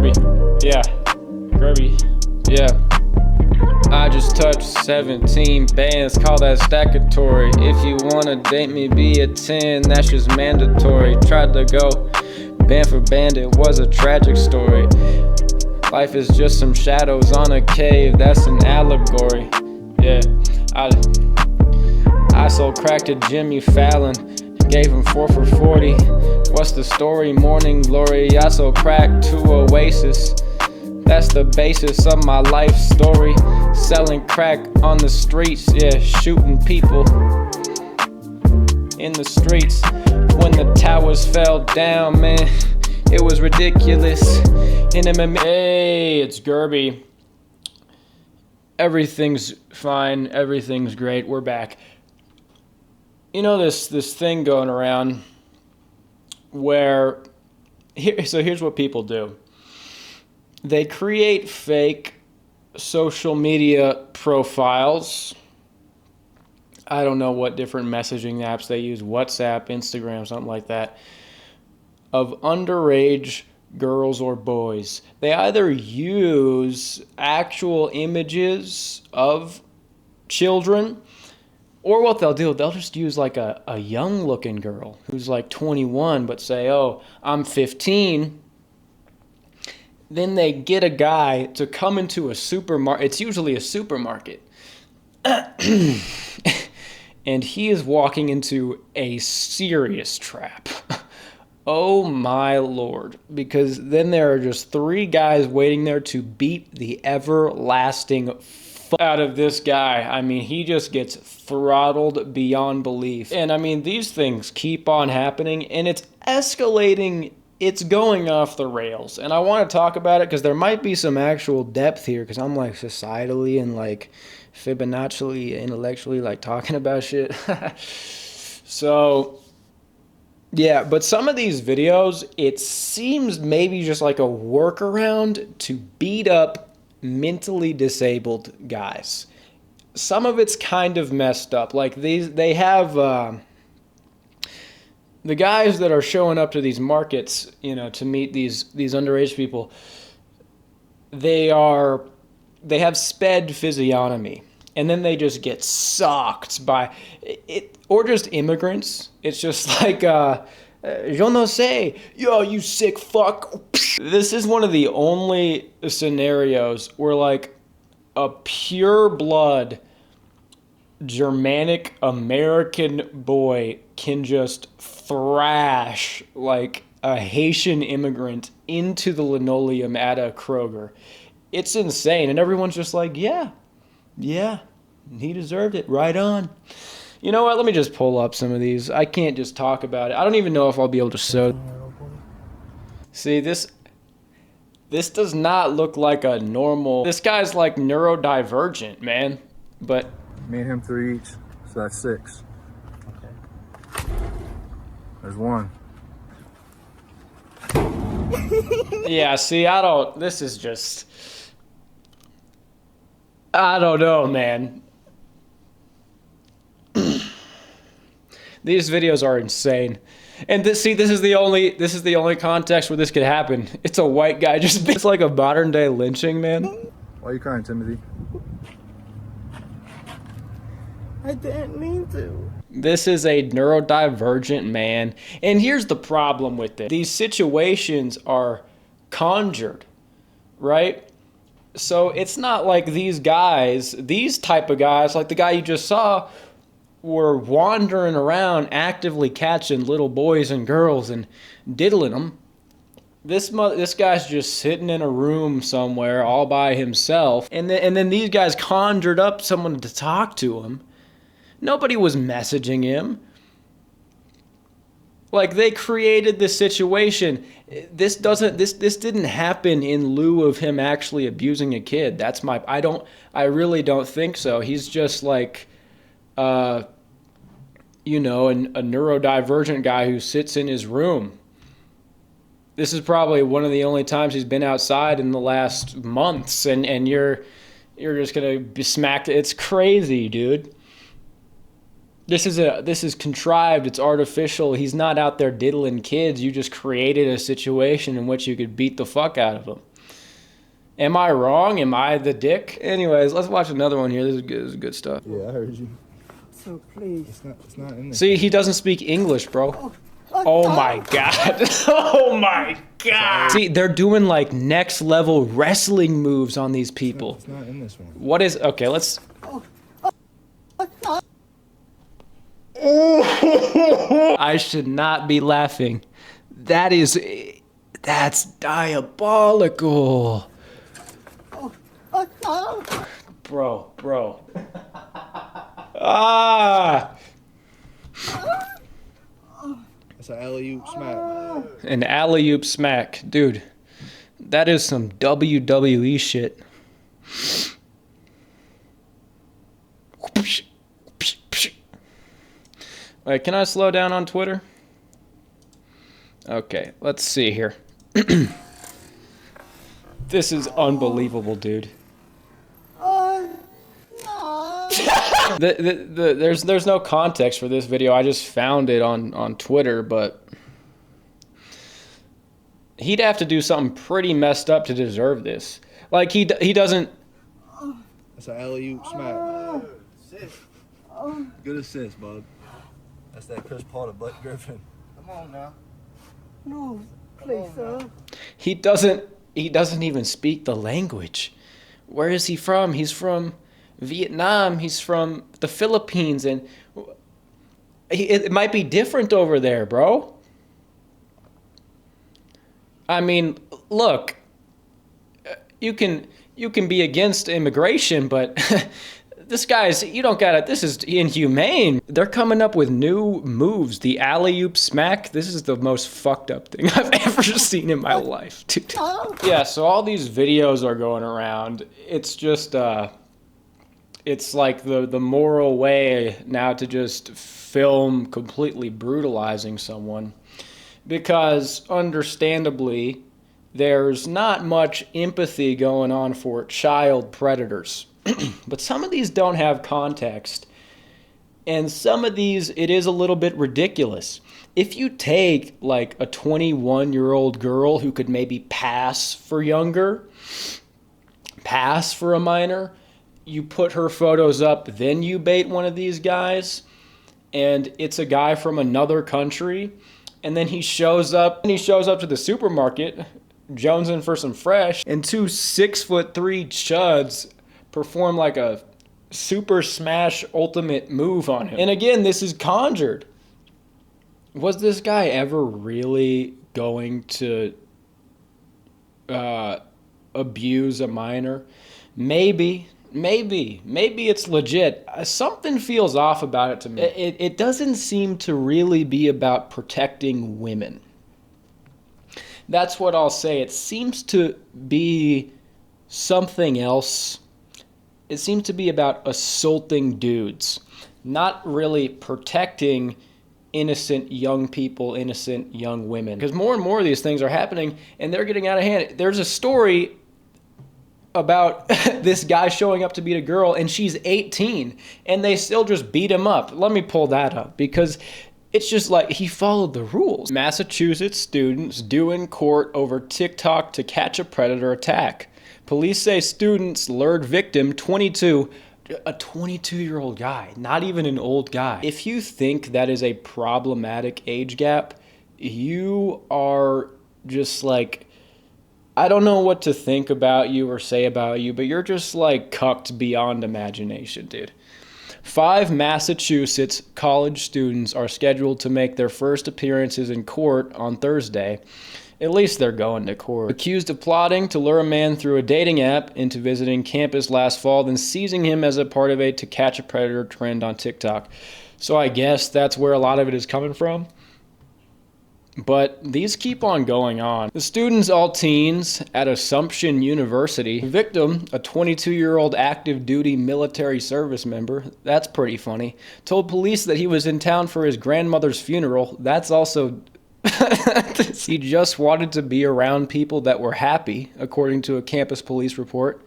Gerbie. Yeah. Gerbie. Yeah. I just touched 17 bands, call that stackatory. If you wanna date me, be a 10, that's just mandatory. Tried to go band for band, it was a tragic story. Life is just some shadows on a cave, that's an allegory. Yeah, I sold crack to Jimmy Fallon, gave him 4 for 40. What's the story? Morning glory. I sold crack to Oasis. That's the basis of my life story. Selling crack on the streets, yeah, shooting people in the streets. When the towers fell down, man, it was ridiculous. In MMA, hey, it's Gerbie. Everything's fine, everything's great, we're back. You know this thing going around where, here's what people do. They create fake social media profiles. I don't know what different messaging apps they use, WhatsApp, Instagram, something like that, of underage girls or boys. They either use actual images of children, or what they'll do, they'll just use like a young looking girl who's like 21 but say, oh, I'm 15. Then they get a guy to come into a supermarket. It's usually a supermarket. And he is walking into a serious trap. Oh my Lord. Because then there are just 3 guys waiting there to beat the everlasting out of this guy. I mean, he just gets throttled beyond belief. And I mean, these things keep on happening and it's escalating. It's going off the rails, and I want to talk about it because there might be some actual depth here, because I'm like societally and like Fibonacci intellectually like talking about shit. So yeah, but some of these videos, it seems maybe just like a workaround to beat up mentally disabled guys. Some of it's kind of messed up. Like they have the guys that are showing up to these markets, you know, to meet these underage people, they have sped physiognomy, and then they just get socked by it, or just immigrants. It's just like, je ne sais, yo, you sick fuck. This is one of the only scenarios where like a pure blood Germanic American boy can just thrash like a Haitian immigrant into the linoleum at a Kroger. It's insane, and everyone's just like, yeah, he deserved it, right on. You know what, let me just pull up some of these. I can't just talk about it. I don't even know if I'll be able to show. See, this does not look like a normal, this guy's like neurodivergent, man, but me and him 3 each, so that's 6. Okay. There's 1. Yeah, see, I don't know, man. These videos are insane. And this is the only context where this could happen. It's a white guy it's like a modern day lynching, man. Why are you crying, Timothy? I didn't mean to. This is a neurodivergent man. And here's the problem with it. These situations are conjured, right? So it's not like these type of guys, like the guy you just saw, were wandering around actively catching little boys and girls and diddling them. This guy's just sitting in a room somewhere all by himself. And then these guys conjured up someone to talk to him. Nobody was messaging him. Like, they created this situation. This didn't happen in lieu of him actually abusing a kid. I really don't think so. He's just like, a neurodivergent guy who sits in his room. This is probably one of the only times he's been outside in the last months, and you're just gonna be smacked. It's crazy, dude. This is contrived. It's artificial. He's not out there diddling kids. You just created a situation in which you could beat the fuck out of them. Am I wrong? Am I the dick? Anyways, let's watch another one here. This is good stuff. Yeah, I heard you. So please. It's not in there. See, he doesn't speak English, bro. Oh my god. Oh my god. See, they're doing like next level wrestling moves on these people. It's not in this one. What is, okay, let's. I should not be laughing. That's diabolical. Bro. Ah! That's an alley-oop smack. An alley-oop smack. Dude, that is some WWE shit. Wait, can I slow down on Twitter? Okay, let's see here. This is unbelievable, dude. There's no context for this video. I just found it on Twitter, but he'd have to do something pretty messed up to deserve this. Like he doesn't. That's an alley-oop smack. Good assist, bud. That's that Chris Paul to Blake Griffin. Come on now. No, please, sir. He doesn't even speak the language. Where is he from? He's from Vietnam. He's from the Philippines, and it might be different over there, bro. I mean, look, you can be against immigration, but this is inhumane. They're coming up with new moves. The alley-oop smack, this is the most fucked up thing I've ever seen in my life, dude. Yeah, so all these videos are going around. It's just, it's like the moral way now to just film completely brutalizing someone. Because, understandably, there's not much empathy going on for child predators. But some of these don't have context. And some of these, it is a little bit ridiculous. If you take like a 21-year-old girl who could maybe pass for younger, pass for a minor, you put her photos up, then you bait one of these guys, and it's a guy from another country, and then he shows up to the supermarket, jonesing for some fresh, and two 6'3" chuds perform like a super smash ultimate move on him. And again, this is conjured. Was this guy ever really going to abuse a minor? Maybe it's legit. Something feels off about it to me. It doesn't seem to really be about protecting women. That's what I'll say. It seems to be something else. It seems to be about assaulting dudes, not really protecting innocent young people, innocent young women. Because more and more of these things are happening, and they're getting out of hand. There's a story about this guy showing up to beat a girl, and she's 18, and they still just beat him up. Let me pull that up, because it's just like he followed the rules. Massachusetts students due in court over TikTok to catch a predator attack. Police say students lured victim 22, a 22-year-old guy, not even an old guy. If you think that is a problematic age gap, you are just like, I don't know what to think about you or say about you, but you're just like cucked beyond imagination, dude. 5 Massachusetts college students are scheduled to make their first appearances in court on Thursday. At least they're going to court. Accused of plotting to lure a man through a dating app into visiting campus last fall, then seizing him as a part of a to catch a predator trend on TikTok. So I guess that's where a lot of it is coming from. But these keep on going on. The students, all teens at Assumption University. The victim, a 22-year-old active duty military service member, that's pretty funny, told police that he was in town for his grandmother's funeral. That's also... He just wanted to be around people that were happy, according to a campus police report.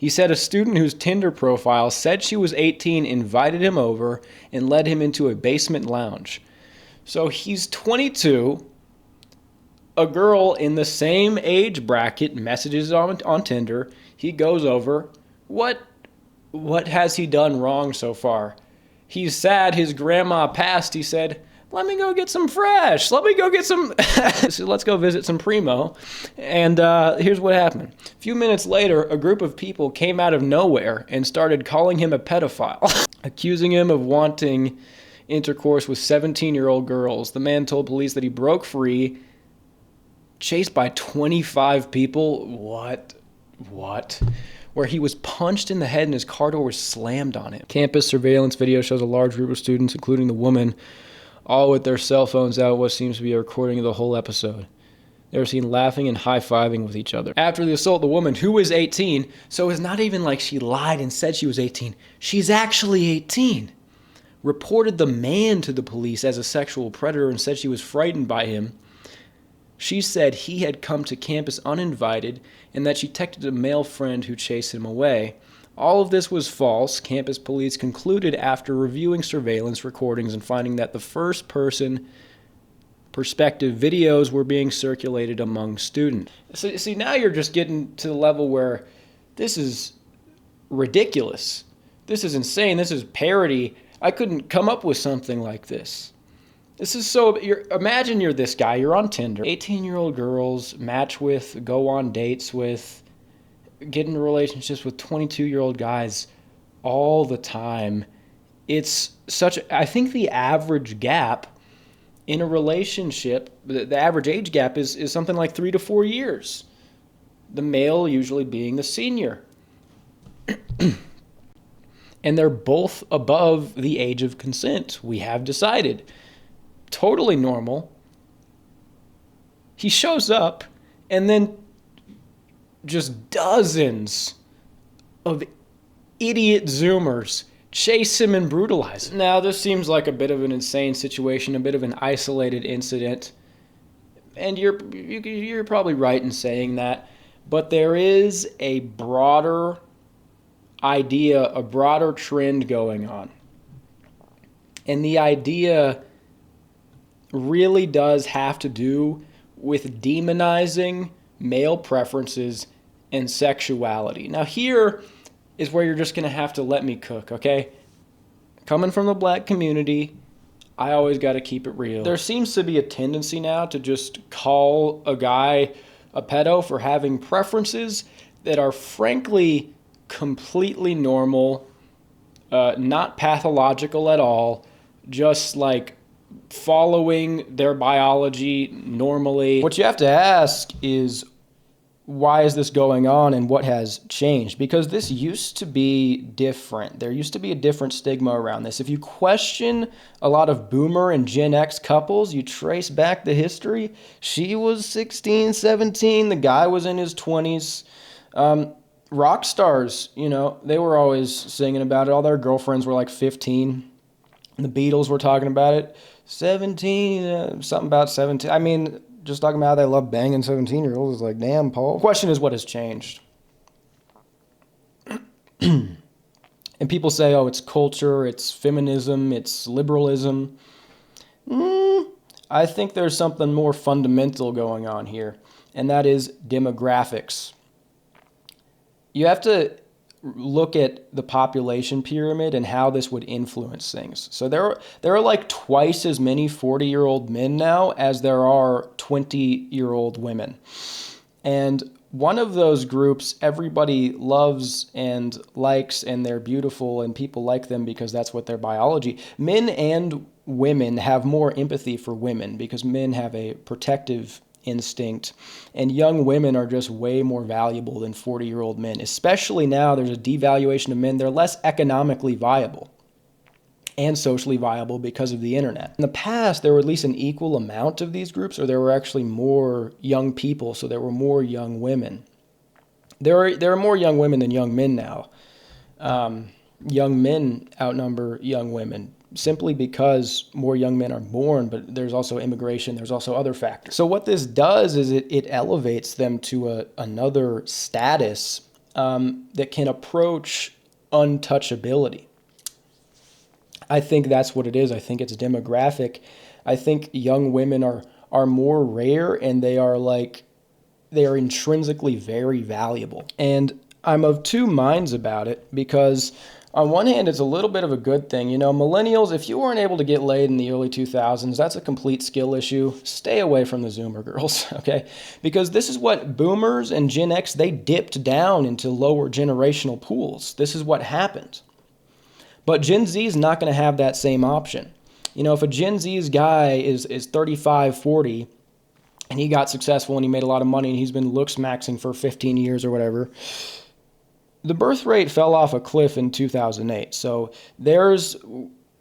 He said a student whose Tinder profile said she was 18 invited him over and led him into a basement lounge. So he's 22. A girl in the same age bracket messages on Tinder. He goes over. What has he done wrong so far? He's sad his grandma passed. He said, let me go get some fresh. Let me go get some. So let's go visit some Primo. And here's what happened. A few minutes later, a group of people came out of nowhere and started calling him a pedophile, accusing him of wanting intercourse with 17-year-old girls. The man told police that he broke free, chased by 25 people. What? Where he was punched in the head and his car door was slammed on him. Campus surveillance video shows a large group of students, including the woman, all with their cell phones out, what seems to be a recording of the whole episode. They were seen laughing and high-fiving with each other. After the assault, the woman, who was 18, so it's not even like she lied and said she was 18. She's actually 18. Reported the man to the police as a sexual predator and said she was frightened by him. She said he had come to campus uninvited and that she texted a male friend who chased him away. All of this was false, campus police concluded after reviewing surveillance recordings and finding that the first-person perspective videos were being circulated among students. So, see, now you're just getting to the level where this is ridiculous. This is insane. This is parody. I couldn't come up with something like this. This is so... imagine you're this guy. You're on Tinder. 18-year-old girls match with, go on dates with, get into relationships with 22-year-old guys all the time. It's such... I think the average gap in a relationship, the average age gap is something like 3 to 4 years. The male usually being the senior. And they're both above the age of consent. We have decided. Totally normal. He shows up, and then just dozens of idiot Zoomers chase him and brutalize him. Now, this seems like a bit of an insane situation, a bit of an isolated incident, and you're probably right in saying that, but there is a broader idea, a broader trend going on. And the idea really does have to do with demonizing male preferences and sexuality. Now here is where you're just going to have to let me cook, okay? Coming from the black community, I always got to keep it real. There seems to be a tendency now to just call a guy a pedo for having preferences that are frankly completely normal, not pathological at all, just like following their biology normally. What you have to ask is, why is this going on and what has changed? Because this used to be different. There used to be a different stigma around this. If you question a lot of boomer and Gen X couples, you trace back the history. She was 16, 17. The guy was in his 20s. Rock stars, they were always singing about it. All their girlfriends were like 15. The Beatles were talking about it. 17, something about 17. I mean, just talking about how they love banging 17-year-olds is like, damn, Paul. The question is, what has changed? And people say, oh, it's culture, it's feminism, it's liberalism. I think there's something more fundamental going on here, and that is demographics. You have to look at the population pyramid and how this would influence things. So there are like twice as many 40-year-old men now as there are 20-year-old women. And one of those groups everybody loves and likes, and they're beautiful and people like them because that's what their biology. Men and women have more empathy for women because men have a protective instinct, and young women are just way more valuable than 40-year-old men. Especially now, there's a devaluation of men. They're less economically viable and socially viable because of the internet. In the past, there were at least an equal amount of these groups, or there were actually more young people, so there were more young women. There are more young women than young men now. Young men outnumber young women, simply because more young men are born, but there's also immigration, there's also other factors. So what this does is it elevates them to another status that can approach untouchability. I think that's what it is. I think it's demographic. I think young women are more rare, and they are intrinsically very valuable. And I'm of two minds about it, because on one hand, it's a little bit of a good thing. You know, millennials, if you weren't able to get laid in the early 2000s, that's a complete skill issue. Stay away from the Zoomer girls, okay? Because this is what boomers and Gen X, they dipped down into lower generational pools. This is what happened. But Gen Z is not going to have that same option. You know, if a Gen Z's guy is 35, 40, and he got successful and he made a lot of money and he's been looks maxing for 15 years or whatever, the birth rate fell off a cliff in 2008. So there's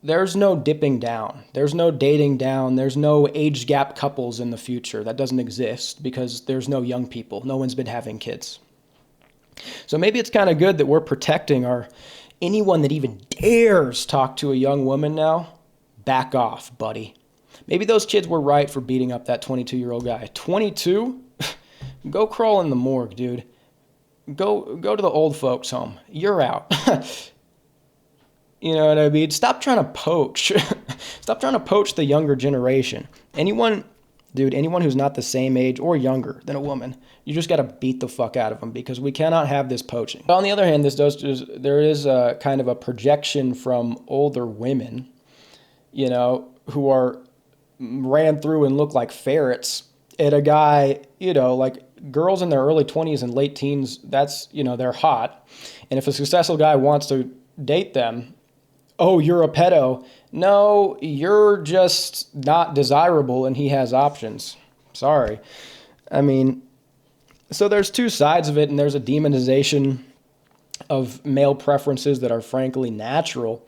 no dipping down. There's no dating down. There's no age gap couples in the future. That doesn't exist because there's no young people. No one's been having kids. So maybe it's kind of good that we're protecting anyone that even dares talk to a young woman now. Back off, buddy. Maybe those kids were right for beating up that 22-year-old guy. 22? Go crawl in the morgue, dude. Go to the old folks' home. You're out. You know what I mean? Stop trying to poach. Stop trying to poach the younger generation. Anyone who's not the same age or younger than a woman, you just got to beat the fuck out of them, because we cannot have this poaching. But on the other hand, there is a kind of a projection from older women, you know, who ran through and look like ferrets at a guy, you know, like girls in their early 20s and late teens, that's, you know, they're hot. And if a successful guy wants to date them, oh, you're a pedo. No, you're just not desirable and he has options. Sorry. I mean, so there's two sides of it, and there's a demonization of male preferences that are frankly natural.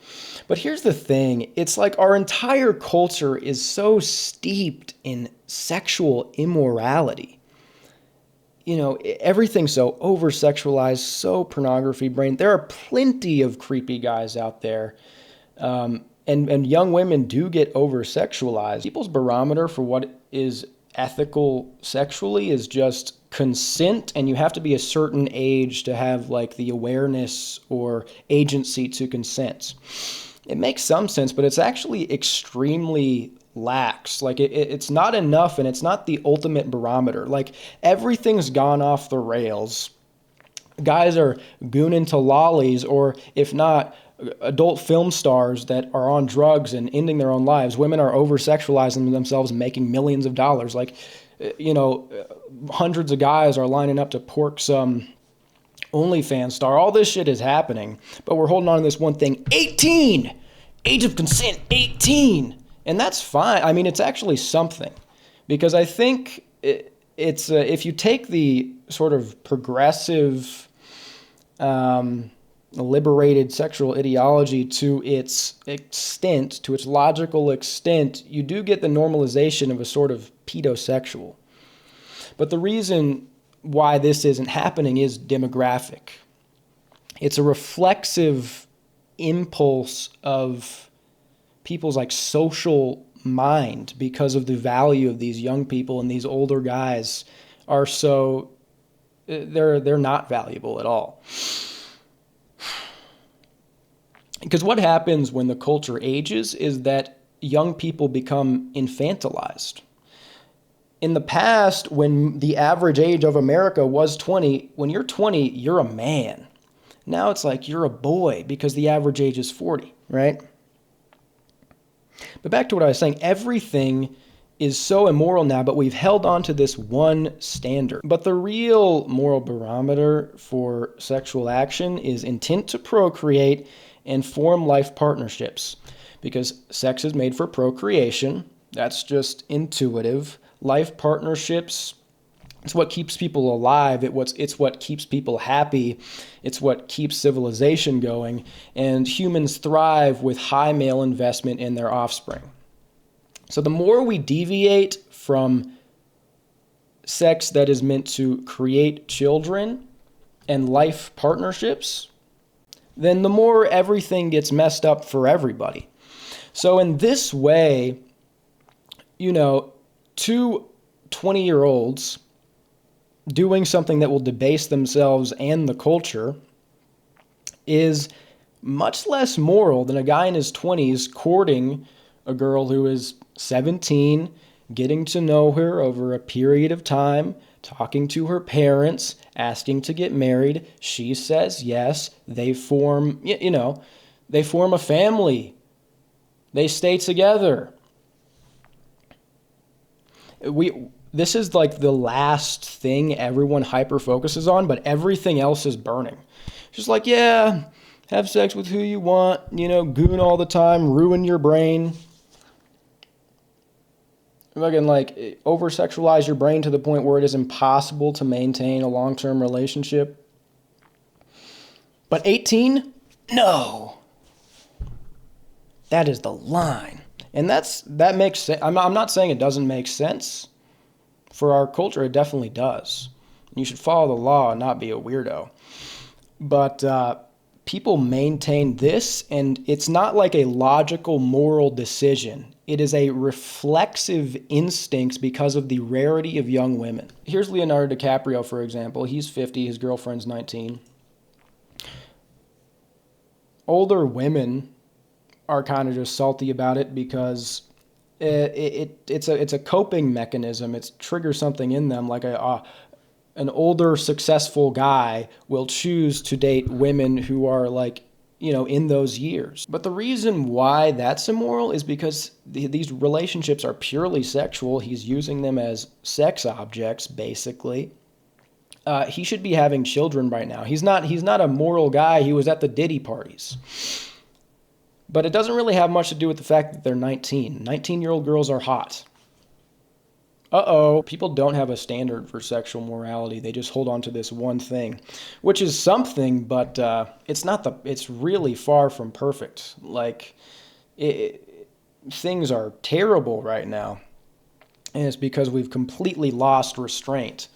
But here's the thing. It's like our entire culture is so steeped in sexual immorality. You know, everything's so over-sexualized, so pornography-brained. There are plenty of creepy guys out there. And young women do get over-sexualized. People's barometer for what is ethical sexually is just consent, and you have to be a certain age to have like the awareness or agency to consent. It makes some sense, but it's actually extremely lax. Like it's not enough, and it's not the ultimate barometer. Like everything's gone off the rails. Guys are gooning to lollies, or if not, adult film stars that are on drugs and ending their own lives. Women are over-sexualizing themselves and making millions of dollars. Like, you know, hundreds of guys are lining up to pork some OnlyFans star. All this shit is happening, but we're holding on to this one thing. 18! Age of consent, 18! And that's fine. I mean, it's actually something. Because I think it's if you take the sort of progressive, liberated sexual ideology to its extent, to its logical extent, you do get the normalization of a sort of pedosexual. But the reason why this isn't happening is demographic. It's a reflexive impulse of people's like social mind, because of the value of these young people, and these older guys are so they're not valuable at all. Because what happens when the culture ages is that young people become infantilized. In the past, when the average age of America was 20, when you're 20, you're a man. Now it's like you're a boy because the average age is 40, right? But back to what I was saying, everything is so immoral now, but we've held on to this one standard. But the real moral barometer for sexual action is intent to procreate and form life partnerships, because sex is made for procreation. That's just intuitive. Life partnerships, it's what keeps people alive. It's what keeps people happy. It's what keeps civilization going. And humans thrive with high male investment in their offspring. So the more we deviate from sex that is meant to create children and life partnerships, then the more everything gets messed up for everybody. So in this way, you know, two 20-year-olds doing something that will debase themselves and the culture is much less moral than a guy in his 20s courting a girl who is 17, getting to know her over a period of time, talking to her parents, asking to get married. She says yes. They form, they form a family. They stay together. This is like the last thing everyone hyper focuses on, but everything else is burning. Just like, yeah, have sex with who you want, goon all the time, ruin your brain. Fucking like over sexualize your brain to the point where it is impossible to maintain a long-term relationship. But 18? No. That is the line. And that makes sense. I'm not saying it doesn't make sense. For our culture, it definitely does. You should follow the law and not be a weirdo. But people maintain this, and it's not like a logical moral decision. It is a reflexive instinct because of the rarity of young women. Here's Leonardo DiCaprio, for example. He's 50, his girlfriend's 19. Older women are kind of just salty about it because it's a coping mechanism. It triggers something in them, like an older successful guy will choose to date women who are like, in those years. But the reason why that's immoral is because these relationships are purely sexual. He's using them as sex objects, basically. He should be having children right now. He's not a moral guy. He was at the Diddy parties. But it doesn't really have much to do with the fact that they're 19. 19-year-old girls are hot. People don't have a standard for sexual morality. They just hold on to this one thing, which is something, but it's really far from perfect. Like, things are terrible right now, and it's because we've completely lost restraint.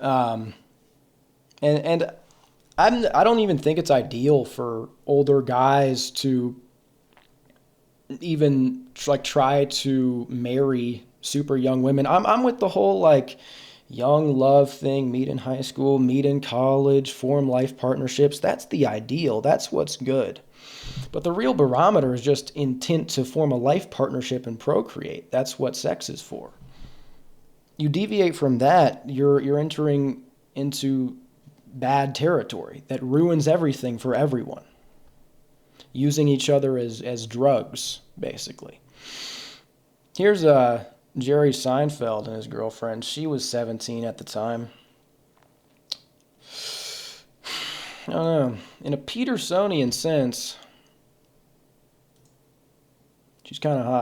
And I don't even think it's ideal for older guys to even try to marry super young women. I'm with the whole like young love thing, meet in high school, meet in college, form life partnerships. That's the ideal. That's what's good. But the real barometer is just intent to form a life partnership and procreate. That's what sex is for. You deviate from that, you're entering into bad territory that ruins everything for everyone. Using each other as drugs, basically. Here's Jerry Seinfeld and his girlfriend. She was 17 at the time. I don't know. In a Petersonian sense, she's kind of hot.